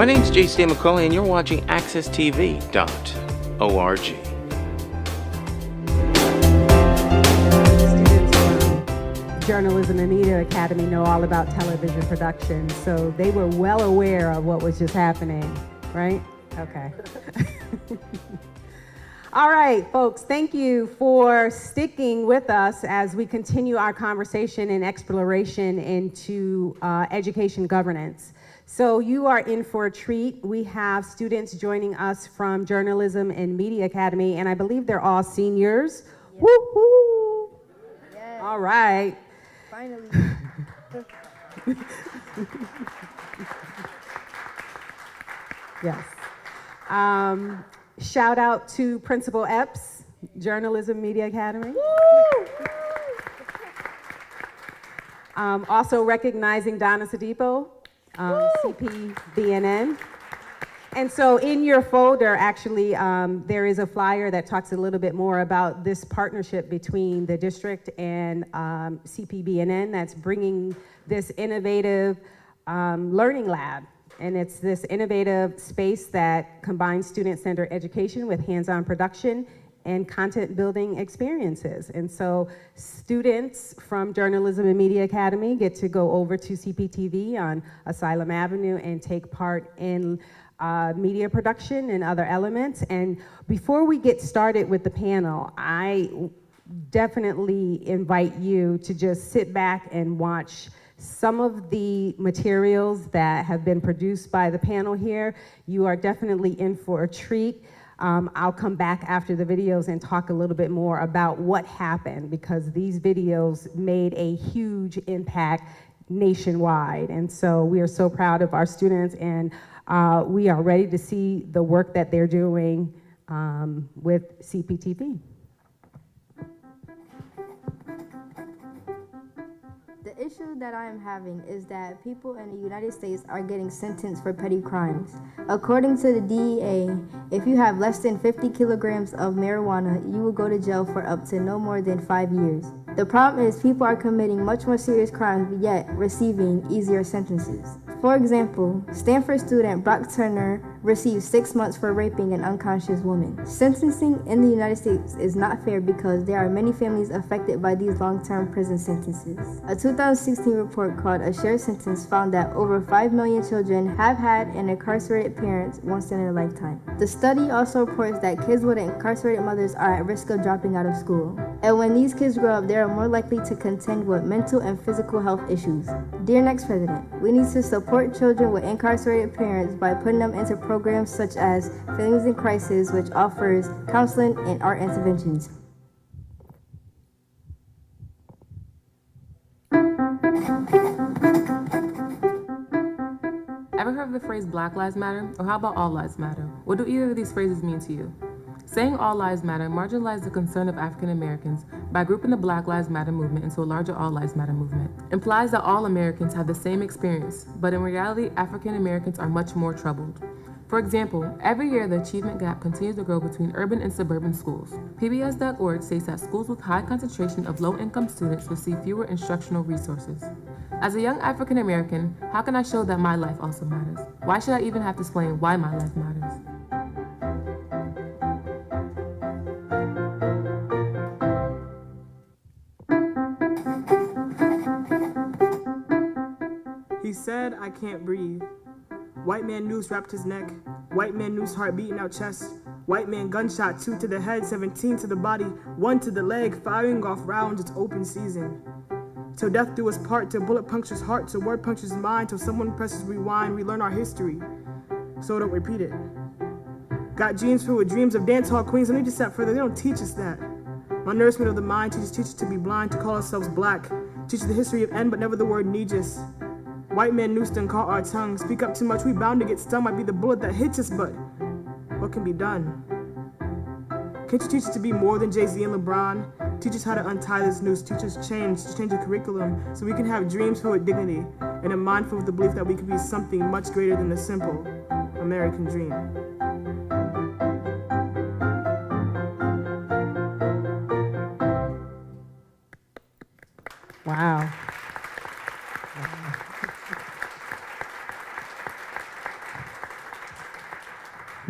My name's J.C. McCauley, and you're watching AccessTV.org. Journalism and Media Academy know all about television production, so they were well aware of what was just happening, right? Okay. All right, folks, thank you for sticking with us as we continue our conversation and exploration into education governance. So you are in for a treat. We have students joining us from Journalism and Media Academy, and I believe they're all seniors. Yes. Woo-hoo! Yes. All right. Finally. Yes. Shout out to Principal Epps, Journalism Media Academy. Also recognizing Donna Sadipo, CPBNN. And so in your folder, actually, there is a flyer that talks a little bit more about this partnership between the district and CPBNN that's bringing this innovative learning lab. And it's this innovative space that combines student-centered education with hands-on production and content building experiences. And so students from Journalism and Media Academy get to go over to CPTV on Asylum Avenue and take part in media production and other elements. And before we get started with the panel, I definitely invite you to just sit back and watch some of the materials that have been produced by the panel here. You are definitely in for a treat. I'll come back after the videos and talk a little bit more about what happened, because these videos made a huge impact nationwide. And so we are so proud of our students, and we are ready to see the work that they're doing with CPTV. The issue that I am having is that people in the United States are getting sentenced for petty crimes. According to the DEA, if you have less than 50 kilograms of marijuana, you will go to jail for up to no more than 5 years. The problem is people are committing much more serious crimes yet receiving easier sentences. For example, Stanford student Brock Turner received 6 months for raping an unconscious woman. Sentencing in the United States is not fair because there are many families affected by these long-term prison sentences. A 2016 report called A Shared Sentence found that over 5 million children have had an incarcerated parent once in their lifetime. The study also reports that kids with incarcerated mothers are at risk of dropping out of school. And when these kids grow up, they are more likely to contend with mental and physical health issues. Dear next president, we need to support children with incarcerated parents by putting them into programs such as Families in Crisis, which offers counseling and art interventions. Ever heard of the phrase Black Lives Matter? Or how about All Lives Matter? What do either of these phrases mean to you? Saying all lives matter marginalizes the concern of African Americans by grouping the Black Lives Matter movement into a larger All Lives Matter movement. Implies that all Americans have the same experience, but in reality, African Americans are much more troubled. For example, every year the achievement gap continues to grow between urban and suburban schools. PBS.org states that schools with high concentration of low-income students receive fewer instructional resources. As a young African American, how can I show that my life also matters? Why should I even have to explain why my life matters? He said, I can't breathe. White man noose wrapped his neck. White man noose heart beating out chest. White man gunshot, 2 to the head, 17 to the body, 1 to the leg, firing off rounds, it's open season. Till death do us part, till bullet punctures heart, till word punctures mind, till someone presses rewind, we learn our history, so don't repeat it. Got genes filled with dreams of dance hall queens, I need to step further, they don't teach us that. My nourishment of the mind teaches teachers to be blind, to call ourselves black, teaches the history of end, but never the word needless. White men noosed and caught our tongue. Speak up too much, we bound to get stung. Might be the bullet that hits us, but what can be done? Can't you teach us to be more than Jay-Z and LeBron? Teach us how to untie this noose. Teach us change the curriculum so we can have dreams filled with dignity and a mind filled with the belief that we can be something much greater than the simple American dream. Wow.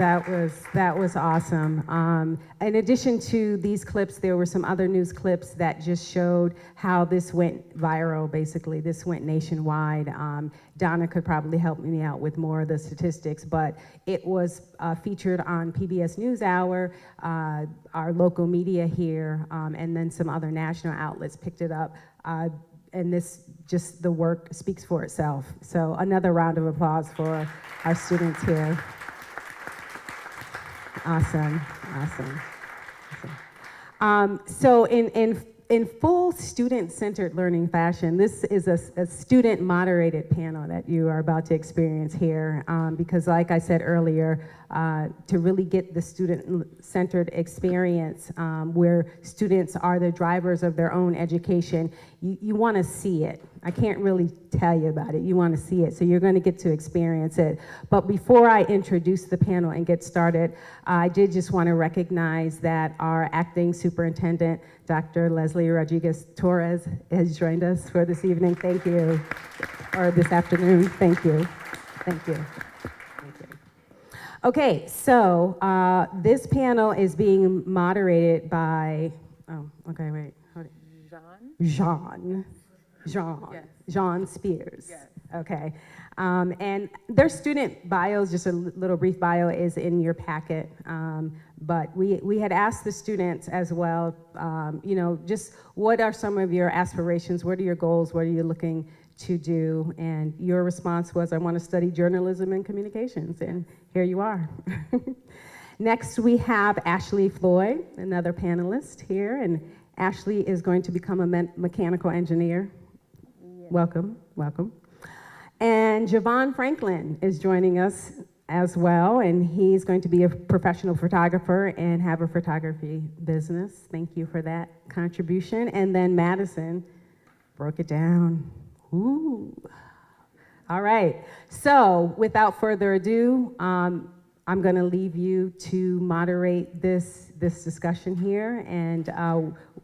That was awesome. In addition to these clips, there were some other news clips that just showed how this went viral, basically. This went nationwide. Donna could probably help me out with more of the statistics, but it was featured on PBS NewsHour, our local media here, and then some other national outlets picked it up. And this, just the work speaks for itself. So another round of applause for our students here. Awesome. So in full student-centered learning fashion, this is a student-moderated panel that you are about to experience here, because like I said earlier, to really get the student-centered experience where students are the drivers of their own education, you want to see it. I can't really tell you about it. You want to see it, so you're going to get to experience it. But before I introduce the panel and get started, I did just want to recognize that our acting superintendent, Dr. Leslie Rodriguez-Torres, has joined us for this evening. Thank you. Or this afternoon. Thank you. Thank you. Thank you. Okay, so this panel is being moderated by, Jean Spears. Yes. Okay. And their student bios, just a little brief bio, is in your packet. But we had asked the students as well, just what are some of your aspirations? What are your goals? What are you looking to do? And your response was, I want to study journalism and communications. And here you are. Next, we have Ashley Floyd, another panelist here. And Ashley is going to become a mechanical engineer. Welcome. And Javon Franklin is joining us as well, and he's going to be a professional photographer and have a photography business. Thank you for that contribution. And then Madison broke it down. Ooh. All right, so without further ado, I'm gonna leave you to moderate this discussion here, and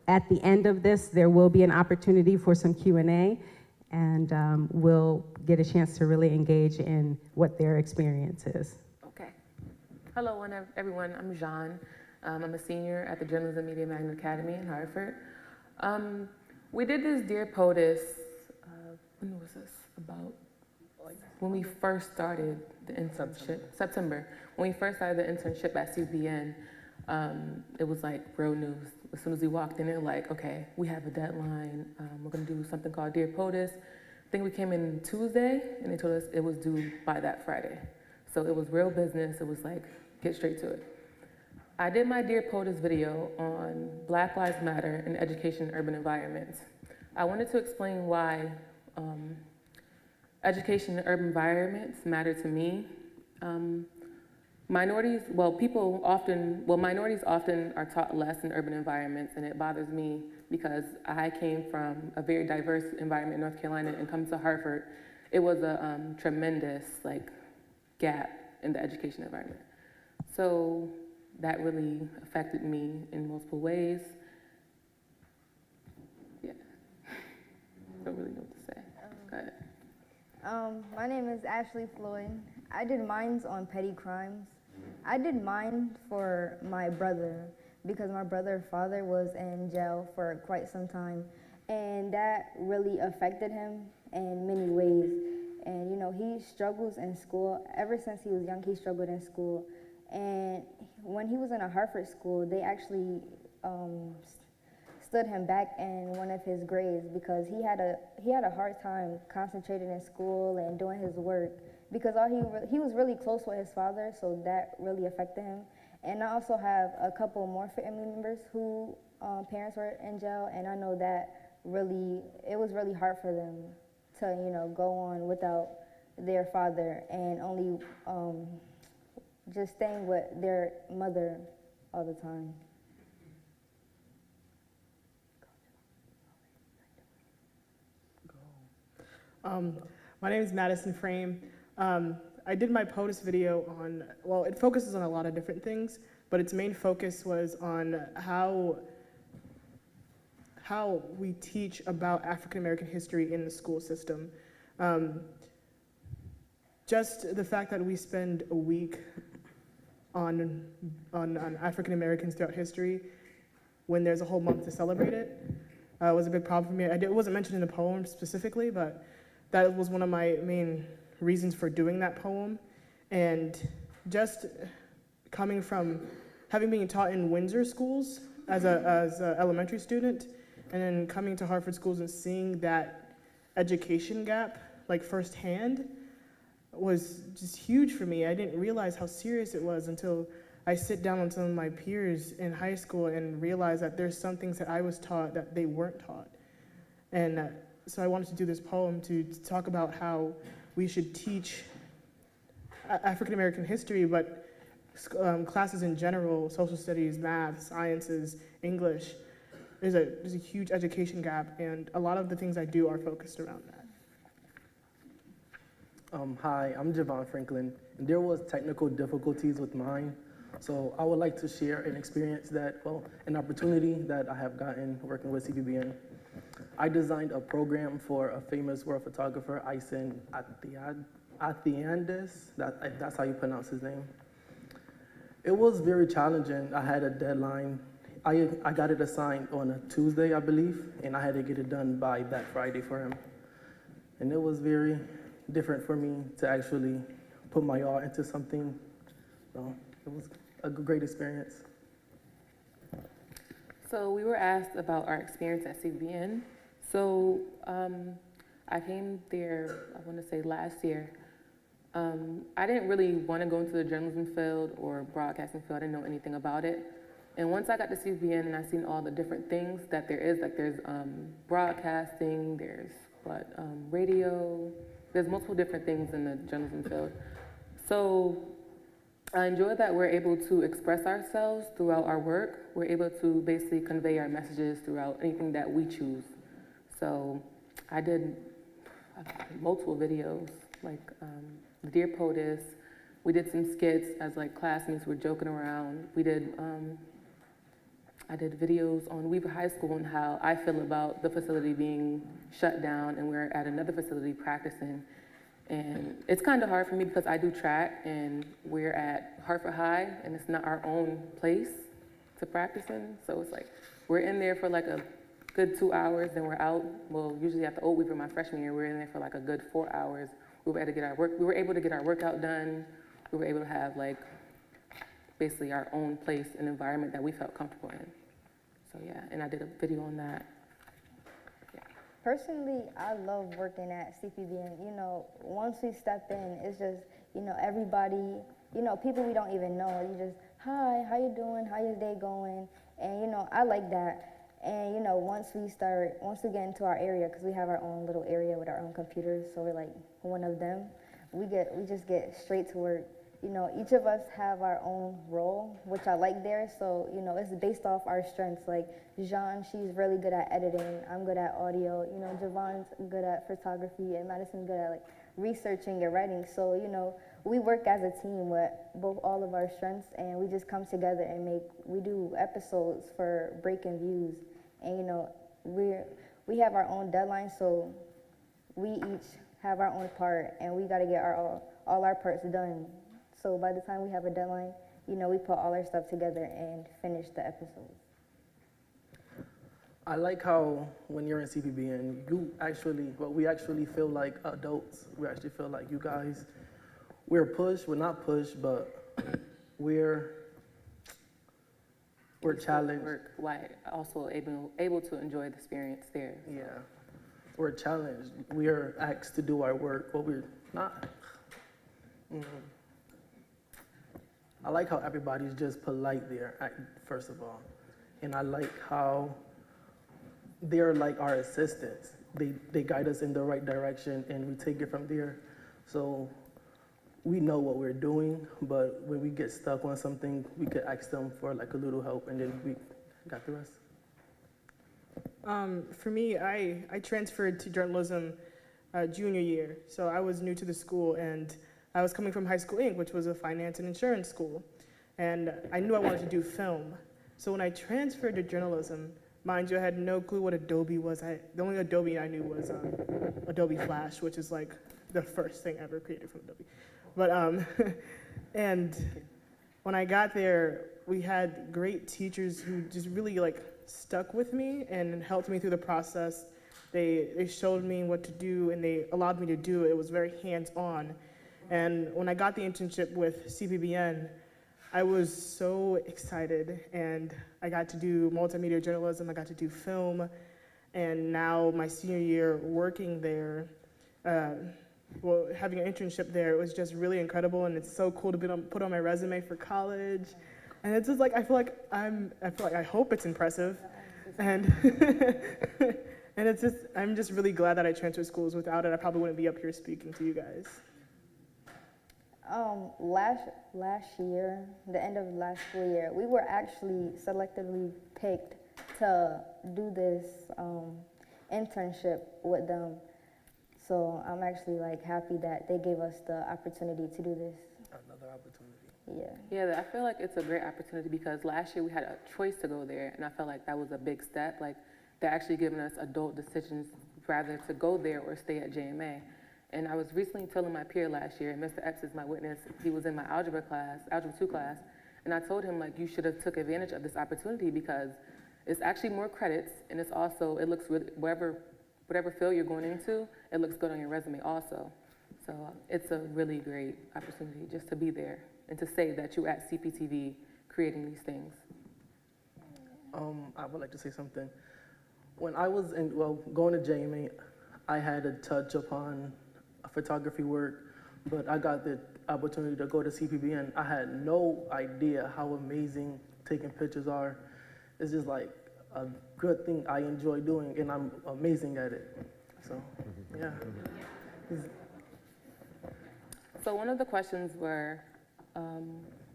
at the end of this, there will be an opportunity for some Q&A, and we'll get a chance to really engage in what their experience is. Okay. Hello, everyone. I'm Jean. I'm a senior at the Journalism Media Magnet Academy in Hartford. We did this Dear POTUS, when was this? About when we first started the internship, September. When we first started the internship at CBN, it was like real news. As soon as we walked in, they're like, okay, we have a deadline. We're gonna do something called Dear POTUS. I think we came in Tuesday, and they told us it was due by that Friday. So it was real business. It was like, get straight to it. I did my Dear POTUS video on Black Lives Matter in education and urban environments. I wanted to explain why education and urban environments matter to me. Minorities often are taught less in urban environments, and it bothers me because I came from a very diverse environment in North Carolina and come to Hartford. It was a tremendous gap in the education environment. So that really affected me in multiple ways. Yeah, don't really know what to say. Go ahead. My name is Ashley Floyd. I did mines on petty crimes. I did mine for my brother because my brother's father was in jail for quite some time, and that really affected him in many ways. And he struggles in school. Ever since he was young, he struggled in school. And when he was in a Hartford school, they actually stood him back in one of his grades because he had a hard time concentrating in school and doing his work because he was really close with his father, so that really affected him. And I also have a couple more family members who parents were in jail, and I know that it was really hard for them to go on without their father and only just staying with their mother all the time. My name is Madison Frame. I did my POTUS video on, it focuses on a lot of different things, but its main focus was on how we teach about African American history in the school system. Just the fact that we spend a week on African Americans throughout history when there's a whole month to celebrate it. Was a big problem for me. It wasn't mentioned in the poem specifically, but that was one of my main reasons for doing that poem. And just coming from having been taught in Windsor schools as a elementary student, and then coming to Hartford schools and seeing that education gap like firsthand was just huge for me. I didn't realize how serious it was until I sit down with some of my peers in high school and realize that there's some things that I was taught that they weren't taught. And so I wanted to do this poem to talk about how we should teach African American history, but classes in general, social studies, math, sciences, English. There's a huge education gap, and a lot of the things I do are focused around that. Hi, I'm Javon Franklin, and there was technical difficulties with mine. So I would like to share an experience an opportunity that I have gotten working with CPBN. I designed a program for a famous world photographer, Isen Athiandes, that's how you pronounce his name. It was very challenging. I had a deadline. I got it assigned on a Tuesday, I believe, and I had to get it done by that Friday for him. And it was very different for me to actually put my all into something. So it was a great experience. So we were asked about our experience at CBN. So I came there, I want to say last year. I didn't really want to go into the journalism field or broadcasting field. I didn't know anything about it. And once I got to CBN and I seen all the different things that there is, like there's broadcasting, there's radio, there's multiple different things in the journalism field. So I enjoy that we're able to express ourselves throughout our work. We're able to basically convey our messages throughout anything that we choose. So I did multiple videos, like Dear POTUS. We did some skits as like classmates were joking around. We did, I did videos on Weaver High School and how I feel about the facility being shut down and we're at another facility practicing. And it's kind of hard for me because I do track and we're at Hartford High and it's not our own place to practice in. So it's like, we're in there for like a good 2 hours, then we're out. Well, usually at the Old Weaver my freshman year, we're in there for like a good 4 hours. We were able to get our workout done. We were able to have like basically our own place and environment that we felt comfortable in. So yeah, and I did a video on that. Yeah. Personally, I love working at CPBN. You know, once we step in, it's just, you know, everybody, you know, people we don't even know. You just, hi, how you doing? How your day going? And, you know, I like that. And, you know, once we get into our area, because we have our own little area with our own computers, so we're like one of them, we just get straight to work. You know, each of us have our own role, which I like there, so, you know, it's based off our strengths. Like, Jean, she's really good at editing, I'm good at audio, you know, Javon's good at photography, and Madison's good at, like, researching and writing. So, you know, we work as a team with all of our strengths, and we just come together and we do episodes for Breaking Views. And, you know, we have our own deadline, so we each have our own part, and we got to get all our parts done. So by the time we have a deadline, you know, we put all our stuff together and finish the episode. I like how when you're in CPBN, we actually feel like adults. We actually feel like you guys, we're not pushed, but we're challenged. Work, while also able to enjoy the experience there. So. Yeah, we're challenged. We are asked to do our work, but we're not. I like how everybody's just polite there, first of all. And I like how they're like our assistants. They guide us in the right direction and we take it from there. So we know what we're doing, but when we get stuck on something, we could ask them for like a little help and then we got the rest. For me, I transferred to journalism junior year. So I was new to the school and I was coming from High School Inc., which was a finance and insurance school. And I knew I wanted to do film. So when I transferred to journalism, mind you, I had no clue what Adobe was. The only Adobe I knew was Adobe Flash, which is like the first thing ever created from Adobe. But, and when I got there, we had great teachers who just really like stuck with me and helped me through the process. They showed me what to do and they allowed me to do it. It was very hands-on. And when I got the internship with CPBN, I was so excited, and I got to do multimedia journalism, I got to do film, and now my senior year working there, having an internship there, it was just really incredible, and it's so cool to put on my resume for college. And it's just like, I hope it's impressive. And and I'm just really glad that I transferred schools. Without it, I probably wouldn't be up here speaking to you guys. Last year, the end of last school year, we were actually selectively picked to do this internship with them. So I'm actually like happy that they gave us the opportunity to do this. Another opportunity. Yeah. Yeah, I feel like it's a great opportunity because last year we had a choice to go there, and I felt like that was a big step. Like, they're actually giving us adult decisions rather to go there or stay at JMA. And I was recently telling my peer last year, and Mr. Epps is my witness, he was in my algebra 2 class, and I told him, like, you should have took advantage of this opportunity because it's actually more credits, and it's also, it looks really, whatever field you're going into, it looks good on your resume also. So it's a really great opportunity just to be there and to say that you're at CPTV creating these things. I would like to say something. When I was going to JMA, I had to touch upon photography work, but I got the opportunity to go to CPBN. I had no idea how amazing taking pictures are. It's just like a good thing I enjoy doing, and I'm amazing at it. So, yeah. So one of the questions were,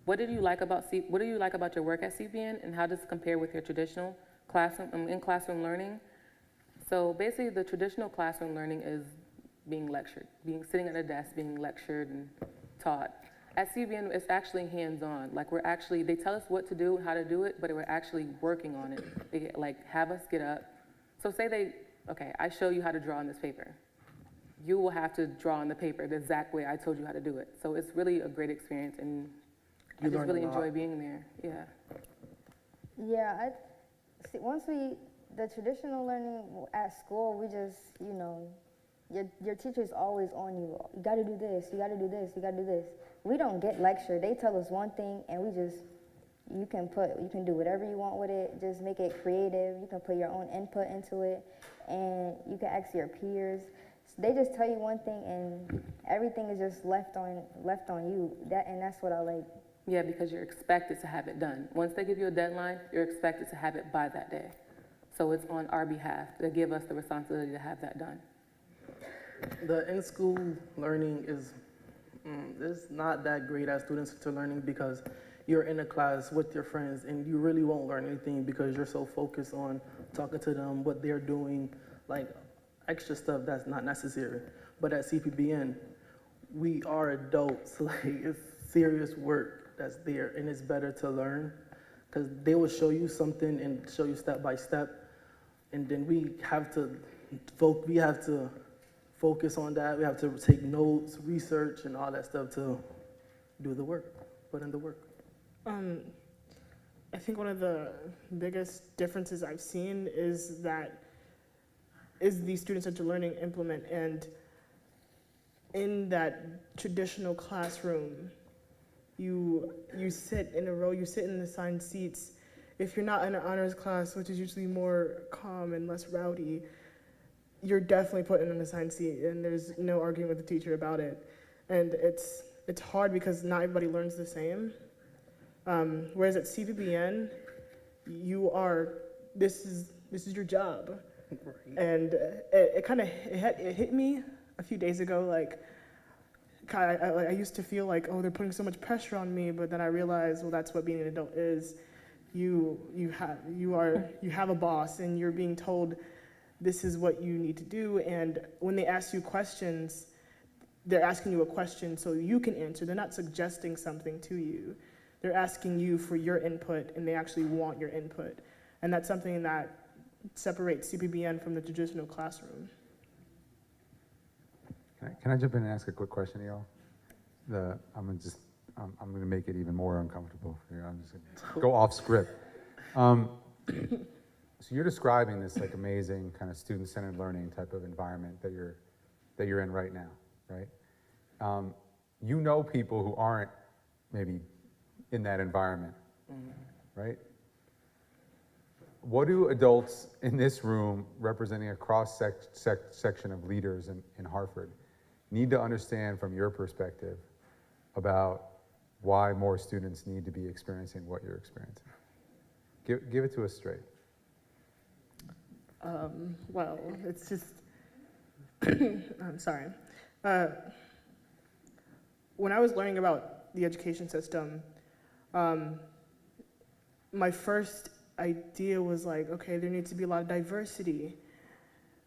what do you like about your work at CBN, and how does it compare with your traditional classroom, in-classroom learning? So basically, the traditional classroom learning is being lectured, sitting at a desk, being lectured and taught. At CBN, it's actually hands-on. Like, they tell us what to do, how to do it, but we're actually working on it. They have us get up. So say I show you how to draw on this paper. You will have to draw on the paper the exact way I told you how to do it. So it's really a great experience, and I just really enjoy being there. Yeah. Yeah, the traditional learning at school, we just, your teacher's always on you. You gotta do this, you gotta do this, you gotta do this. We don't get lectured. They tell us one thing, and you can do whatever you want with it. Just make it creative. You can put your own input into it, and you can ask your peers. So they just tell you one thing, and everything is just left on you. And that's what I like. Yeah, because you're expected to have it done. Once they give you a deadline, you're expected to have it by that day. So it's on our behalf. They give us the responsibility to have that done. The in-school learning is not that great at student-centered learning because you're in a class with your friends and you really won't learn anything because you're so focused on talking to them, what they're doing, like extra stuff that's not necessary. But at CPBN, we are adults. Like, it's serious work that's there, and it's better to learn because they will show you something and show you step by step, and then we have to focus on that. We have to take notes, research, and all that stuff to do the work, put in the work. I think one of the biggest differences I've seen is the student-centered learning implement, and in that traditional classroom, you sit in a row, you sit in assigned seats. If you're not in an honors class, which is usually more calm and less rowdy, you're definitely put in an assigned seat, and there's no arguing with the teacher about it. And it's hard because not everybody learns the same. Whereas at CPBN, this is your job. Right. And it hit me a few days ago. Like, I used to feel like, oh, they're putting so much pressure on me, but then I realized, well, that's what being an adult is. You have a boss, and you're being told this is what you need to do. And when they ask you questions, they're asking you a question so you can answer. They're not suggesting something to you. They're asking you for your input, and they actually want your input. And that's something that separates CPBN from the traditional classroom. Can I jump in and ask a quick question, y'all? I'm gonna just I'm going to make it even more uncomfortable here. I'm just going to go off script. So you're describing this like amazing kind of student-centered learning type of environment that you're in right now, right? You know people who aren't maybe in that environment, right? What do adults in this room, representing a cross-section of leaders in Hartford, need to understand from your perspective about why more students need to be experiencing what you're experiencing? Give it to us straight. Well, it's just, I'm sorry. When I was learning about the education system, my first idea was like, okay, there needs to be a lot of diversity.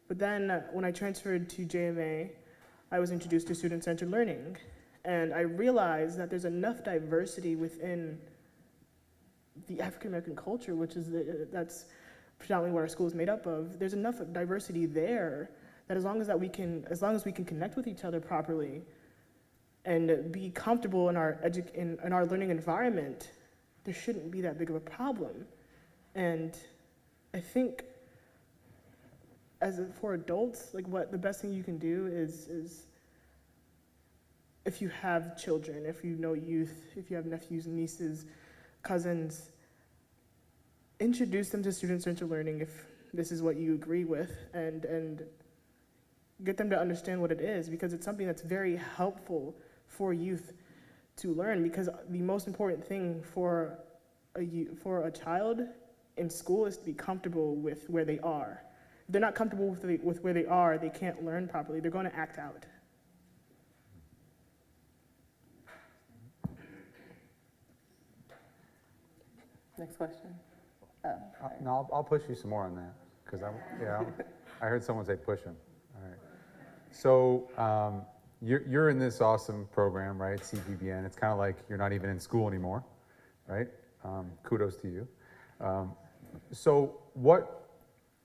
But then when I transferred to JMA, I was introduced to student-centered learning. And I realized that there's enough diversity within the African-American culture, which is, that's predominantly what our school is made up of. There's enough diversity there that as long as we can connect with each other properly and be comfortable in our learning environment, there shouldn't be that big of a problem. And I think for adults, like what the best thing you can do is if you have children, if you know youth, if you have nephews and nieces, cousins, introduce them to student-centered learning if this is what you agree with, and get them to understand what it is, because it's something that's very helpful for youth to learn, because the most important thing for a child in school is to be comfortable with where they are. If they're not comfortable with where they are, they can't learn properly. They're going to act out. Next question. No, I'll push you some more on that, because I heard someone say push him. All right. So you're in this awesome program, right? CPBN. It's kind of like you're not even in school anymore, right? Kudos to you. So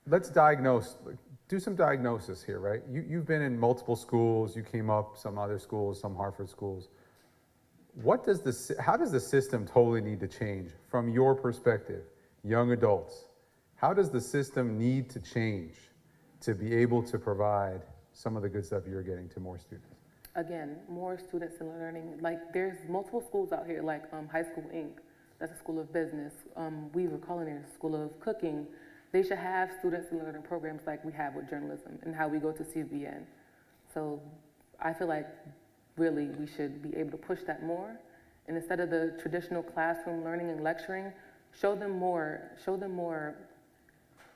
let's do some diagnosis here, right? You've been in multiple schools. You came up some other schools, some Hartford schools. How does the system totally need to change from your perspective? Young adults, how does the system need to change to be able to provide some of the good stuff you're getting to more students? Again, more students in learning. Like there's multiple schools out here, like High School Inc. That's a school of business. Weaver Culinary School of Cooking. They should have students in learning programs like we have with journalism and how we go to CBN. So I feel like really we should be able to push that more. And instead of the traditional classroom learning and lecturing, show them more.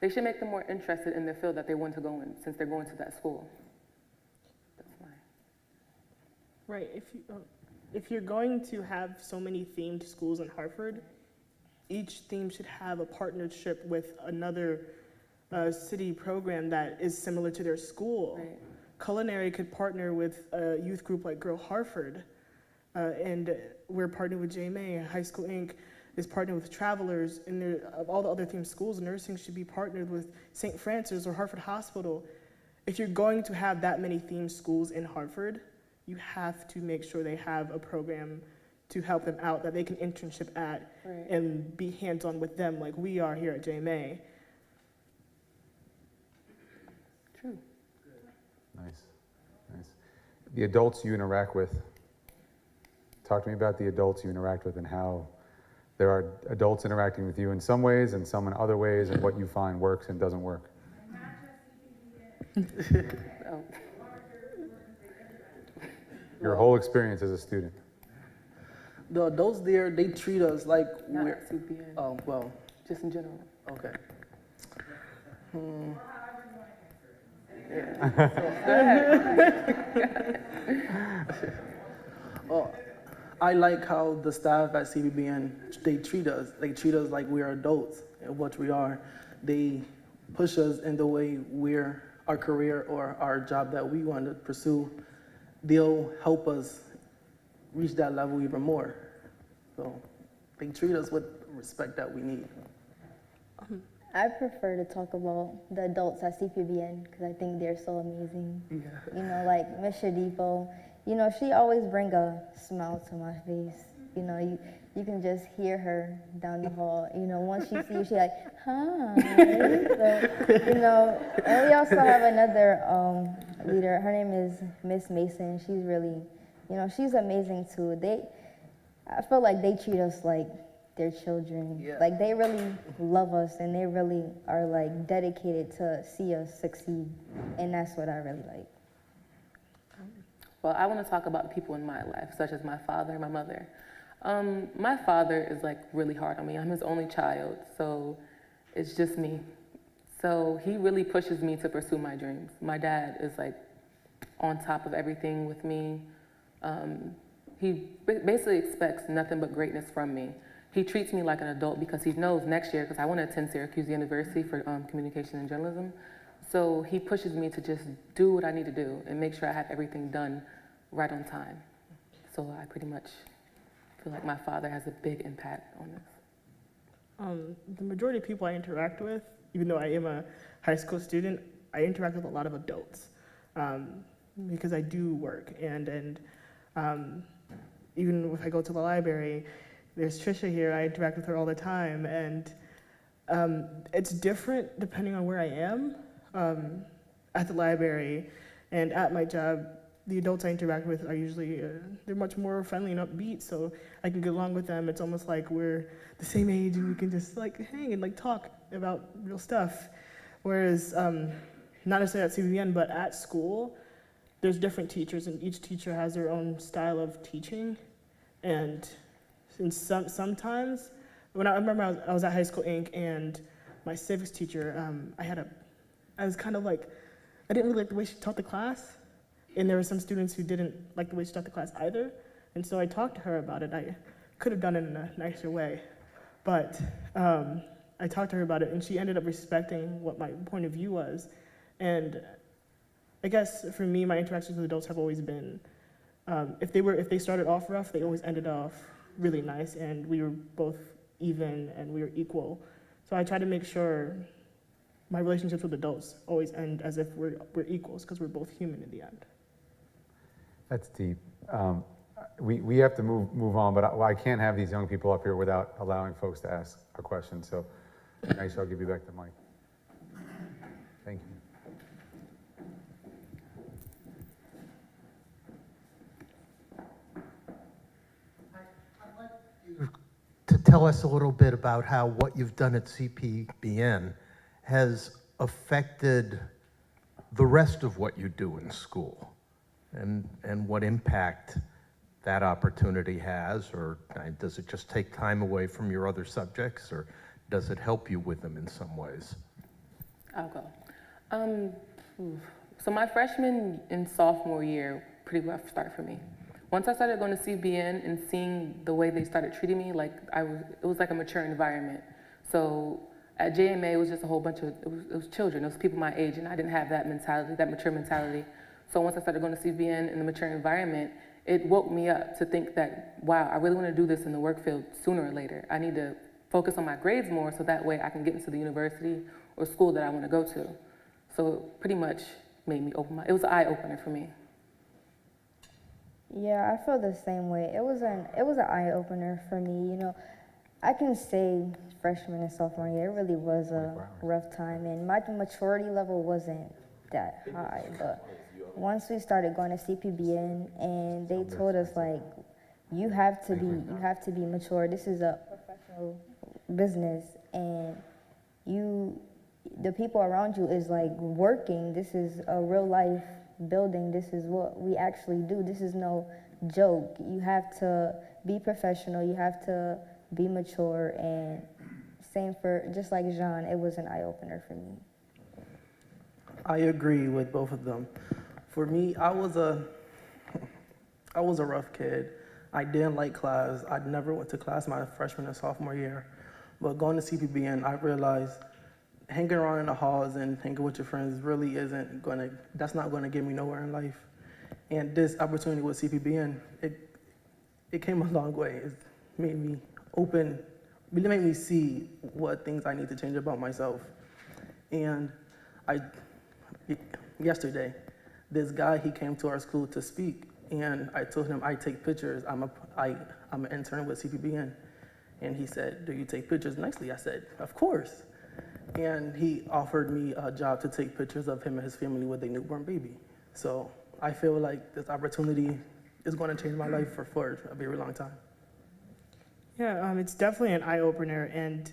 They should make them more interested in the field that they want to go in since they're going to that school. That's why. Right, if you're going to have so many themed schools in Hartford, each theme should have a partnership with another city program that is similar to their school. Right. Culinary could partner with a youth group like Grow Hartford, and we're partnering with JMA. High School Inc. is partnering with Travelers, and of all the other themed schools, nursing should be partnered with St. Francis or Hartford Hospital. If you're going to have that many themed schools in Hartford, you have to make sure they have a program to help them out that they can internship at, right, and be hands-on with them like we are here at JMA. True. Nice. The adults you interact with, talk to me about the adults you interact with and how there are adults interacting with you in some ways and some in other ways, and what you find works and doesn't work. Oh. Your whole experience as a student. The adults there, they treat us like Not we're. CPN. Oh, well, Just in general. okay. Well, I like how the staff at CBN, they treat us like we're adults, and what we are. They push us in the way our career or our job that we want to pursue. They'll help us reach that level even more. So they treat us with respect that we need. I prefer to talk about the adults at CPBN because I think they're so amazing. Yeah. You know, like Miss Shadipo, you know, she always bring a smile to my face. You know, you can just hear her down the hall. You know, once she sees you, she's like, hi. So, you know, and we also have another leader. Her name is Miss Mason. She's really, you know, she's amazing too. I feel like they treat us like their children. Yeah. Like they really love us and they really are like dedicated to see us succeed. And that's what I really like. Well, I want to talk about the people in my life, such as my father and my mother. My father is like really hard on me. I'm his only child, so it's just me. So he really pushes me to pursue my dreams. My dad is like on top of everything with me. He basically expects nothing but greatness from me. He treats me like an adult because he knows next year, because I want to attend Syracuse University for communication and journalism. So he pushes me to just do what I need to do and make sure I have everything done right on time. So I pretty much feel like my father has a big impact on this. The majority of people I interact with, even though I am a high school student, I interact with a lot of adults because I do work. And even if I go to the library, there's Trisha here, I interact with her all the time. And it's different depending on where I am. At the library and at my job, the adults I interact with are usually, they're much more friendly and upbeat, so I can get along with them. It's almost like we're the same age and we can just like hang and like talk about real stuff. Whereas, not necessarily at CBN, but at school, there's different teachers and each teacher has their own style of teaching. And sometimes, when I remember I was at High School Inc. and my civics teacher, I was kind of like, I didn't really like the way she taught the class, and there were some students who didn't like the way she taught the class either, and so I talked to her about it. I could have done it in a nicer way, but I talked to her about it, and she ended up respecting what my point of view was, and I guess for me, my interactions with adults have always been, if they started off rough, they always ended off really nice, and we were both even and we were equal. So I try to make sure my relationships with adults always end as if we're equals, because we're both human in the end. That's deep. We have to move on, but I can't have these young people up here without allowing folks to ask a question. So, Aisha, I'll give you back the mic. Thank you. To tell us a little bit about how what you've done at CPBN has affected the rest of what you do in school, and what impact that opportunity has, or does it just take time away from your other subjects, or does it help you with them in some ways? I'll go. So my freshman and sophomore year, pretty rough start for me. Once I started going to CBN and seeing the way they started treating me, like it was like a mature environment. So at JMA, it was just a whole bunch of, it was children, it was people my age, and I didn't have that mentality, that mature mentality. So once I started going to CBN in the mature environment, it woke me up to think that, wow, I really want to do this in the work field sooner or later. I need to focus on my grades more so that way I can get into the university or school that I want to go to. So it pretty much made me it was an eye-opener for me. Yeah, I feel the same way. It was an eye-opener for me. You know, I can say freshman and sophomore year, it really was a rough time, and my maturity level wasn't that high. But once we started going to CPBN, and they told us like, you have to be mature. This is a professional business, and the people around you is like working. This is a real life building. This is what we actually do. This is no joke. You have to be professional. You have to be mature, and same for, just like Jean, it was an eye-opener for me. I agree with both of them. For me, I was a rough kid. I didn't like class. I never went to class my freshman and sophomore year. But going to CPBN, I realized hanging around in the halls and hanging with your friends really that's not gonna get me nowhere in life. And this opportunity with CPBN, it came a long way. It made me open, really made me see what things I need to change about myself. And yesterday, this guy, he came to our school to speak, And I told him I take pictures. I'm an intern with CPBN. And he said, do you take pictures nicely? I said, of course. And he offered me a job to take pictures of him and his family with a newborn baby. So I feel like this opportunity is going to change my life for a very long time. Yeah, it's definitely an eye-opener, and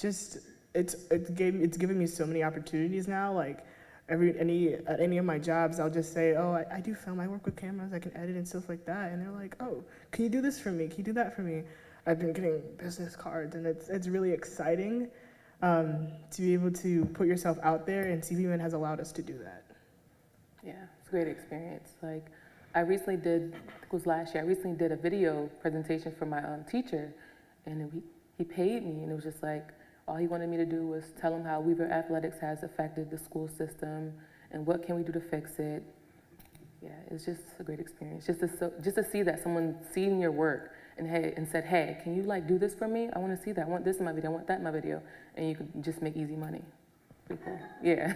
it's giving me so many opportunities now. Like at any of my jobs, I'll just say, oh, I do film. I work with cameras. I can edit and stuff like that. And they're like, oh, can you do this for me? Can you do that for me? I've been getting business cards, and it's really exciting to be able to put yourself out there. And CBN has allowed us to do that. Yeah, it's a great experience. Like, I recently did, it was last year, I recently did a video presentation for my teacher, and he paid me, and it was just like, all he wanted me to do was tell him how Weaver Athletics has affected the school system, and what can we do to fix it. Yeah, it's just a great experience. Just to see that someone seen your work and said, hey, can you like do this for me? I want to see that. I want this in my video. I want that in my video. And you could just make easy money. Pretty cool. Yeah.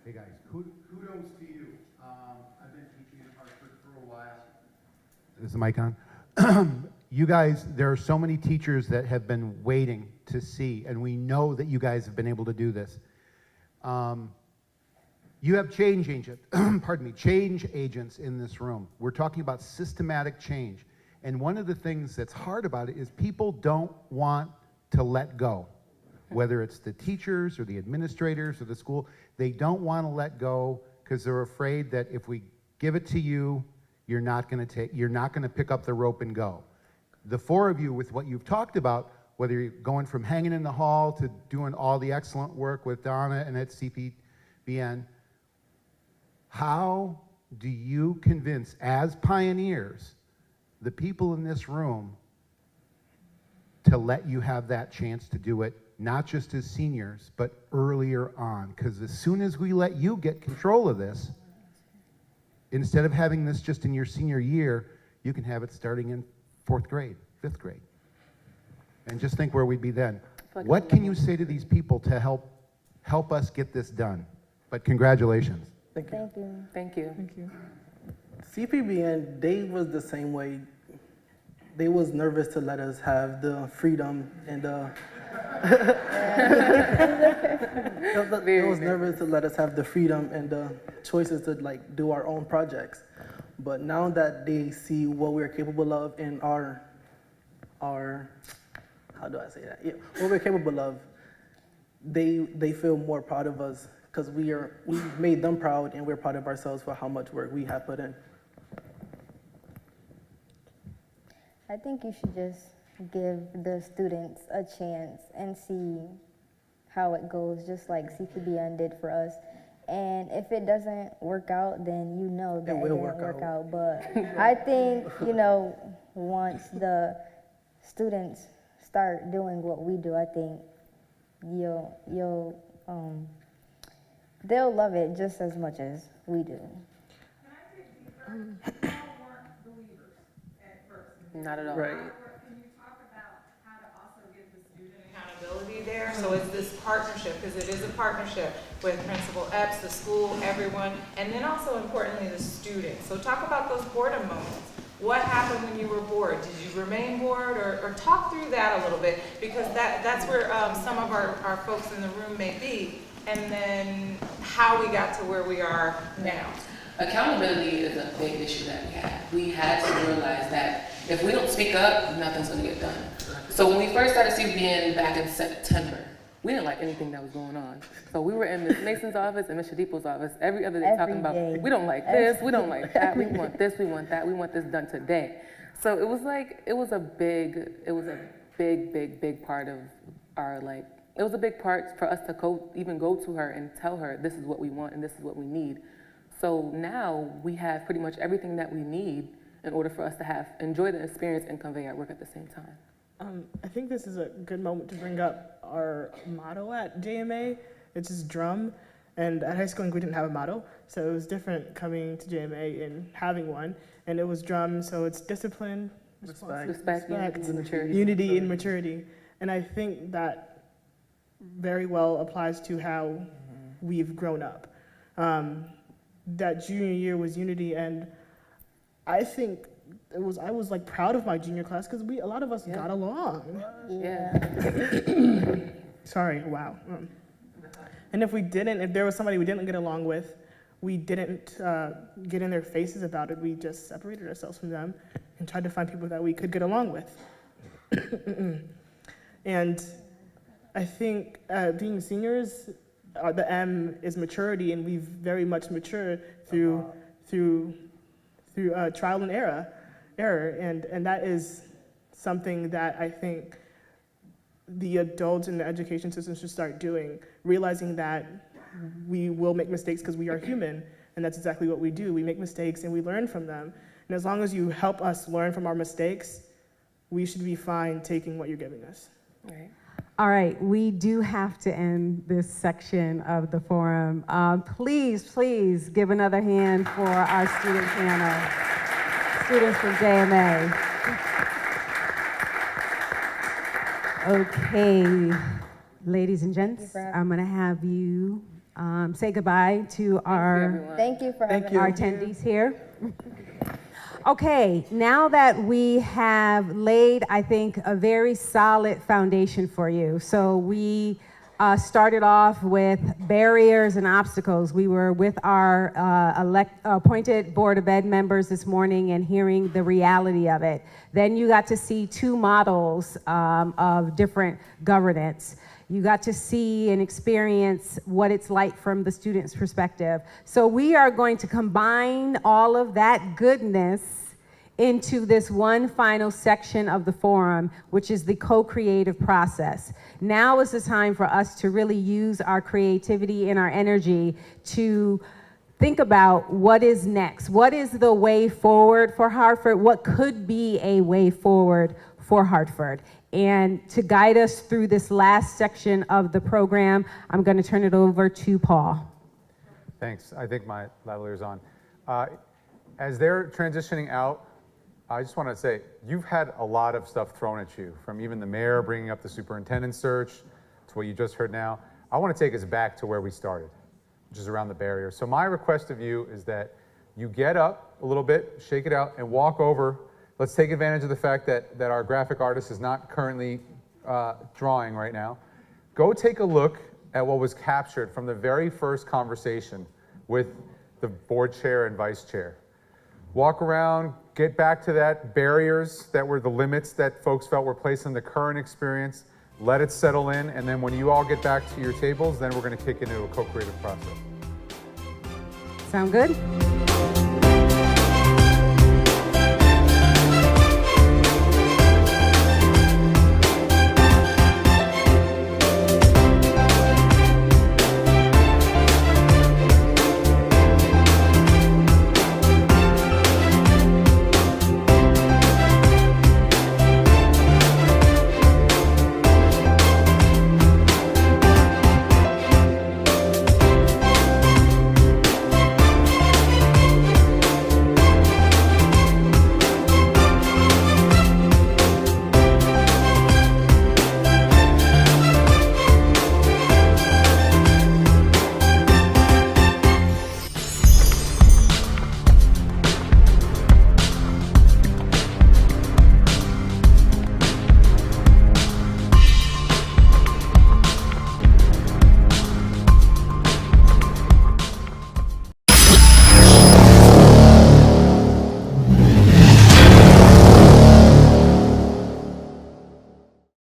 Hey guys, kudos to you. I've been teaching in Hartford for a while. Is the mic on? You guys, there are so many teachers that have been waiting to see, and we know that you guys have been able to do this. You have change agents, change agents in this room. We're talking about systematic change. And one of the things that's hard about it is people don't want to let go. Whether it's the teachers or the administrators or the school, they don't want to let go because they're afraid that if we give it to you, you're not going to pick up the rope and go. The four of you, with what you've talked about, whether you're going from hanging in the hall to doing all the excellent work with Donna and at CPBN, how do you convince, as pioneers, the people in this room to let you have that chance to do it, not just as seniors, but earlier on? Because as soon as we let you get control of this, instead of having this just in your senior year, you can have it starting in 4th grade, 5th grade. And just think where we'd be then. What can you say to these people to help us get this done? But congratulations. Thank you. Thank you. Thank you. Thank you. CPBN, they was the same way. They was nervous to let us have the freedom and they was nervous to let us have the freedom and the choices to like do our own projects. But now that they see what we're capable of in our how do I say that? Yeah, what we're capable of, they feel more proud of us because we've made them proud and we're proud of ourselves for how much work we have put in. I think you should just give the students a chance and see how it goes, just like CPBN did for us. And if it doesn't work out, then you know that it didn't work out. But I think, once the students start doing what we do, I think they'll love it just as much as we do. Not at all. Right. Can you talk about how to also give the student accountability there? So it's this partnership, because it is a partnership with Principal Epps, the school, everyone, and then also importantly the students. So talk about those boredom moments. What happened when you were bored? Did you remain bored, or talk through that a little bit? Because that's where some of our folks in the room may be, and then how we got to where we are now. Accountability is a big issue that we had. We had to realize that if we don't speak up, nothing's going to get done. So when we first started CBN back in September, we didn't like anything that was going on. So we were in Ms. Mason's office and Ms. Shadipo's office every other day talking about, we don't like this, we don't like that, we want this, we want that, we want this done today. So it was like, it was a big part of our it was a big part for us to even go to her and tell her this is what we want and this is what we need. So now we have pretty much everything that we need in order for us to enjoy the experience and convey our work at the same time. I think this is a good moment to bring up our motto at JMA. It's just drum. And at high school, we didn't have a motto. So it was different coming to JMA and having one. And it was drum, so it's discipline, respect, maturity. Unity, and maturity. And I think that very well applies to how we've grown up. that junior year was unity, and I think I was like proud of my junior class because a lot of us got along. Sorry, wow. And if there was somebody we didn't get along with, we didn't get in their faces about it. We just separated ourselves from them and tried to find people that we could get along with. And I think being seniors, the M is maturity, and we've very much matured through trial and error, and that is something that I think the adults in the education system should start doing, realizing that we will make mistakes because we are human, and that's exactly what we do. We make mistakes and we learn from them. And as long as you help us learn from our mistakes, we should be fine taking what you're giving us. Right. All right, we do have to end this section of the forum. Please give another hand for our student panel, students from JMA. Okay, ladies and gents, I'm gonna have you say goodbye to our attendees here. Okay, now that we have laid, I think, a very solid foundation for you. So we started off with barriers and obstacles. We were with our appointed Board of Ed members this morning and hearing the reality of it. Then you got to see two models of different governance. You got to see and experience what it's like from the student's perspective. So we are going to combine all of that goodness into this one final section of the forum, which is the co-creative process. Now is the time for us to really use our creativity and our energy to think about what is next. What is the way forward for Hartford? What could be a way forward for Hartford? And to guide us through this last section of the program, I'm going to turn it over to Paul. Thanks. I think my lavalier is on. As they're transitioning out, I just want to say, you've had a lot of stuff thrown at you, from even the mayor bringing up the superintendent search to what you just heard now. I want to take us back to where we started, which is around the barrier. So my request of you is that you get up a little bit, shake it out, and walk over. Let's take advantage of the fact that our graphic artist is not currently drawing right now. Go take a look at what was captured from the very first conversation with the board chair and vice chair. Walk around, get back to that barriers that were the limits that folks felt were placed in the current experience, let it settle in, and then when you all get back to your tables, then we're going to kick into a co-creative process. Sound good?